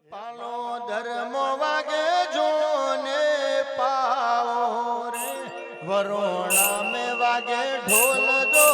પાલો ધર્મ વાગે જોને પાવો રે વરોણા મે વાગે ઢોલ દો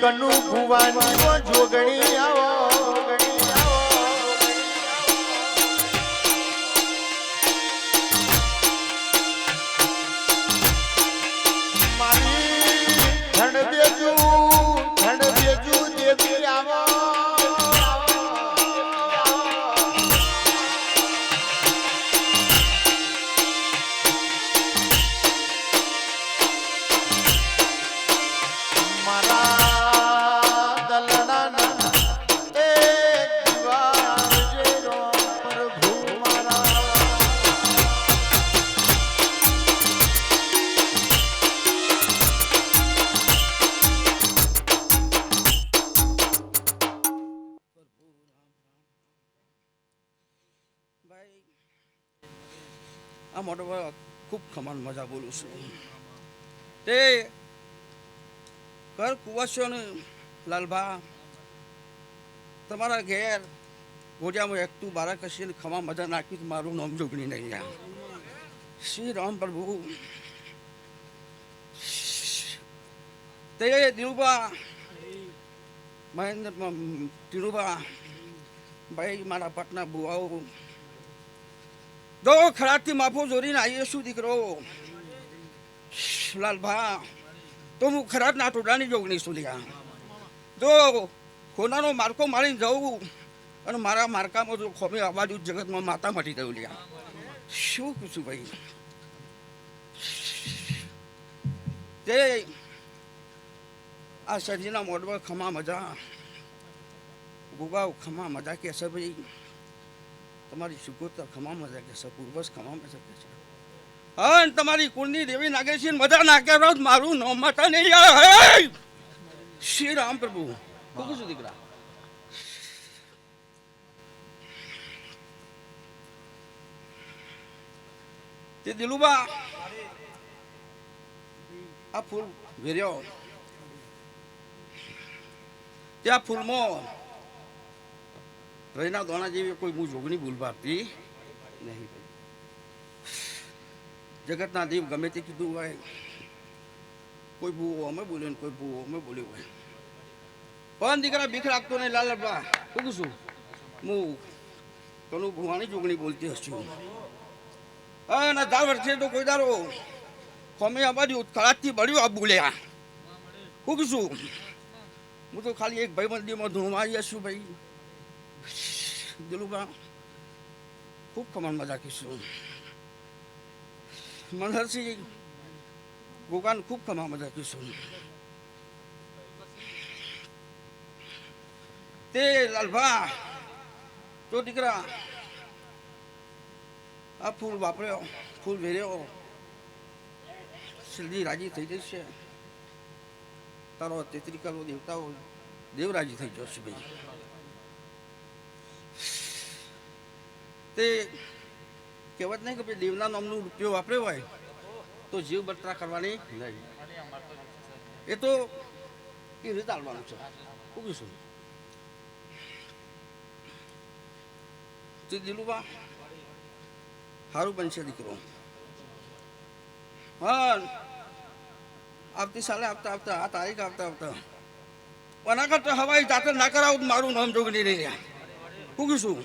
કનુ ભુવાની જોગણી આવો મારી ધણ બેજુ દેવી આવો આ મોટો ખૂબ ખમાન મજા બોલું છું તે કર કુવાસ્યો ને લાલભા તમારા ઘેર ગોડિયામાં એકતું બારા કશી ખમા મજા નાખી મારું નામ જોગણી નહીં આ શ્રી રામ પ્રભુ તે દિલુબા મહેન્દ્ર દિલુબા ભાઈ મારા પટના બુવાઓ દો ખરાબથી માફો જોરીને આવીએ શું દીકરો લાલભા તો હું ખરાબ ના ટોડાની જોગણી સુધ્યા જો કોનાનો માર્કો મારીને જવું અને મારા માર્કામાં જો ખોમી આબાજુ જગતમાં માતા મટી ગયું લ્યા શું પૂછું ભાઈ તે આ સરજીના મોડમાં ખમા મજા ગુગાવ ખમા મજા કે છે ભાઈ તમારી સુગોતર ખમા મજા કે છે પૂર્વજ ખમા મજા કે છે હા તમારી કુળની દેવી નાગે છે મજા નાખે રોજ મારું નામ માતા નહીં આવે શ્રી રામ પ્રભુ શું છું દીકરા તે દિલુબા આ ફૂલ વેર્યો ત્યાં ફૂલમાં રહીના દોણા જેવી કોઈ હું જોગણી ભૂલ આપતી નહીં જગતના દેવ ગમે તે કીધું હોય કોઈ ભૂવો અમે બોલ્યો ને કોઈ ભૂવો અમે બોલ્યો હોય પણ દીકરા બીક રાખતો નહીં લાલબા શું છું હું તનું ભુવાની જોગણી બોલતી હશું અને 10 વર્ષે તો કોઈ દારો ખોમી આબાદી ખરાબથી બળ્યું આ બોલ્યા શું છું હું તો ખાલી એક ભાઈ મંદિરમાં ધૂણમાં આવી છું ભાઈ દિલુબા ખૂબ કમાન મજા કીશું મનહરસિંહ ગોગાન ખૂબ કમા મજા કીશું તે લાલભા તો દીકરા આ ફૂલ વાપર્યો, ફૂલ વેર્યો, શિરડી રાજી થઈ જશે. તારો 33 કરોડ દેવતાઓ દેવ રાજી થઈ જશે ભાઈ. તે કહેવત નહીં કે ભાઈ દેવના નામનો રૂપિયો વાપર્યો હોય તો જીવ બતરા કરવાની નહીં. એ તો એ રીતે ચાલવાનું છે. શું શું તે દિલુબા સારું બનશે દીકરો. હા આવતી સાલે આવતા આ તારીખ આવતા એના કરતા હવાઈ જાતે ના કરાવું મારું નામ જોગણી નહીં રહ્યા. શું કીશું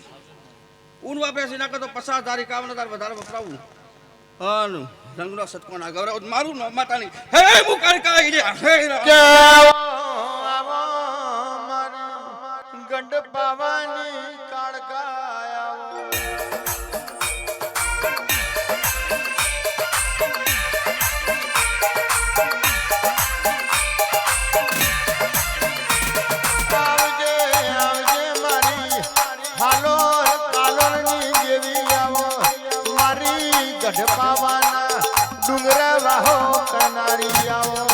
ઊન વાપરે છે એના કરતા 50,000 51,000 વધારે વપરાવું. હા રંગનો સટકો ના ગૌરવ મારું નામ માતાની હે હું કાળકા ગંડ પાવાની કાળકા આવજે આવજે મારી હાલો કાલોની જેવી આવો મારી ગઢ પાવાના ડુંગર વાહો કરનારી આવો.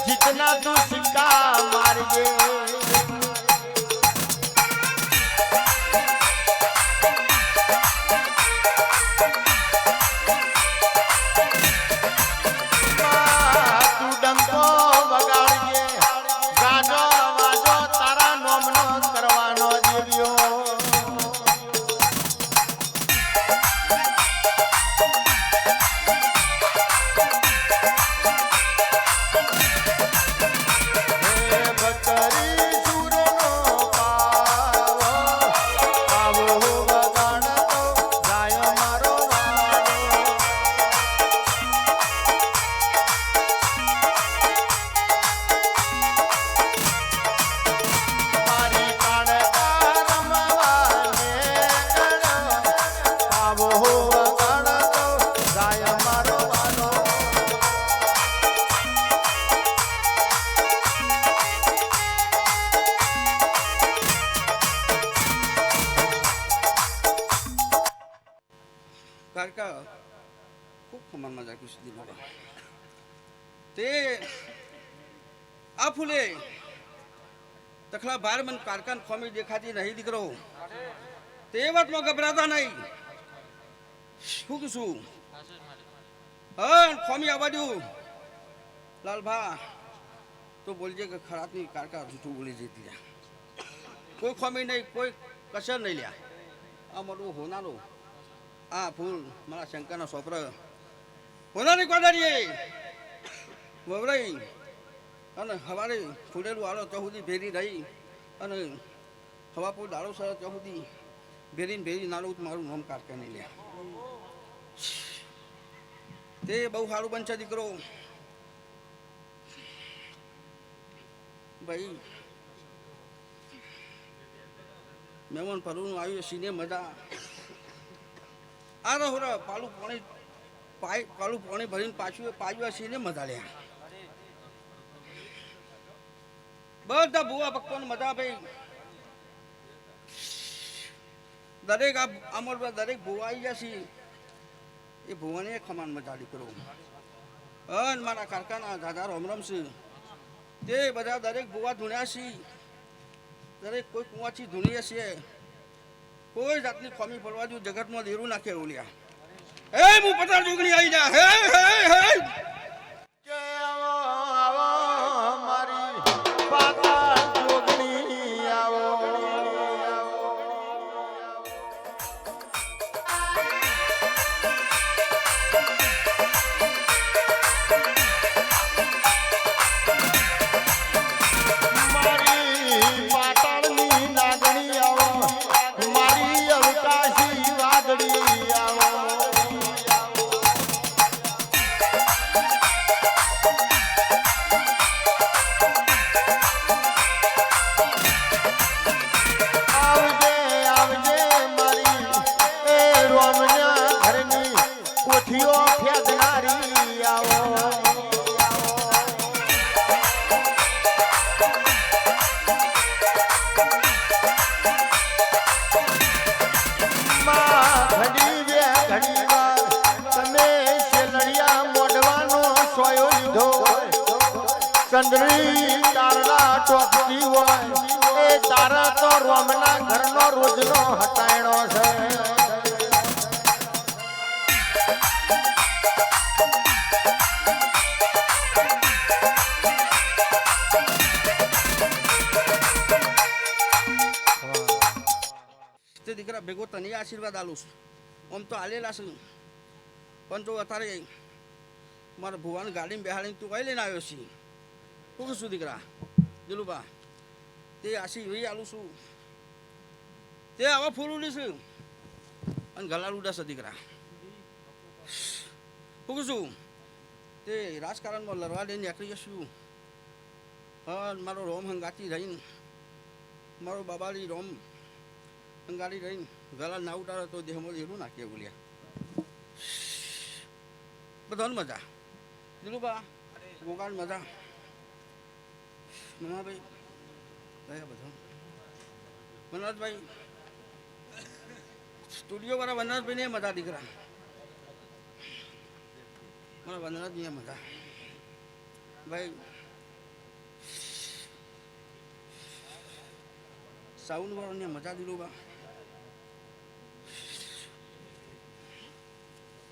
जितना तू सिक्का मारगे तू डंको बगाड़गे गाजो वाजो तारा नोमनो करवानो देवियो. કારકા ખૂબ ખમણમાં જાગ્યું સુધી બોલા તે આ ફૂલે તખલા બાર મન કારકાન ખોમી દેખાતી નહીં દીકરો. તે વાતમાં ગભરાતા નહીં. શું કીશું હા ખોમી આવવા દઉં લાલભા તો બોલજે કે ખરાતની કારકા જૂઠું બોલી જતી કોઈ ખોમી નહીં કોઈ કસર નહીં લ્યા. આ મારું હોનારું આ ફૂલ મારા શંકરના સોપરા હોનાની કોદારીએ વવરાઈ અને હવારે ફૂલેલું આલો ત્યાં સુધી ભેરી રહી અને હવાપુર દાડો સર ત્યાં સુધી ભેરી નાડું મારું નામ કારકા નહીં લ્યા. તે બહુ સારું બનશે દીકરો. ભાઈ મહેમાન પરનું આવ્યું સીને મજા આ રહો પાલું પાણી ભરીને પાછું સીને મજા લ્યા. બધા ભૂવા ભક્તોને મજા ભાઈ દરેક અમર દરેક ભૂવા આવી જશે એ ભુવાને ખમાન મજા દીકરો. અન મારા કારકાના દાદા રમરમ છે તે બધા દરેક ભુવા ધૂણ્યા છે. દરેક કોઈ કુવાથી ધૂણીએ છે. કોઈ જાતની ખોમી પડવા જો જગતમાં દેરું નાખે ઓલિયા. હે હું પચાસ જોગણી આવી જા. હે હે હે કે આવો આવો મારી પાતા જોગણી આવો. ચંદ્રી તારલા ટોકતી હોય એ તારા તો રોમના ઘરનો રોજનો હટાયણો છે. તે દીકરા ભેગો તને આશીર્વાદ આલું છું. આમ તો આલેલા છે પણ જો અત્યારે મારા ભુવાને ગાડીમાં બેહાડીને તું કઈ લઈને આવ્યો છે. શું કહીશું દીકરા દિલુબા તે આશીર્વાદ આલું છું. તે આવા ફૂલું છે અને ગલાલ ઉડાશે દીકરા. શું કહીશું તે રાજકારણમાં લડવા લઈને નીકળી જશું. હા મારો રોમ હંગાતી રહીને મારો બાબાની રોમ અંગાડી રહીને ગલા ના ઉતારે તો દેહમાં એવું નાખીએ બોલ્યા. બધાને મજા દિલુબા ગોગાન મજા મનાભાઈ કયા બધા મનોજભાઈ સ્ટુડિયો વાળા વનરાજભાઈ ને મજા દીકરા મારા વનરાજ મજા ભાઈ સાઉન્ડ વાળાને મજા દિલુબા.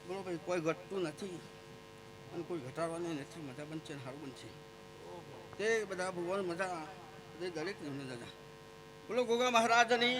બોલો ભાઈ કોઈ ઘટતું નથી અને કોઈ ઘટાડવાની નથી. મજા બનશે ને સારું બનશે તે બધા ભગવાન મજા દરેક દાદા. બોલો ગોગા મહારાજની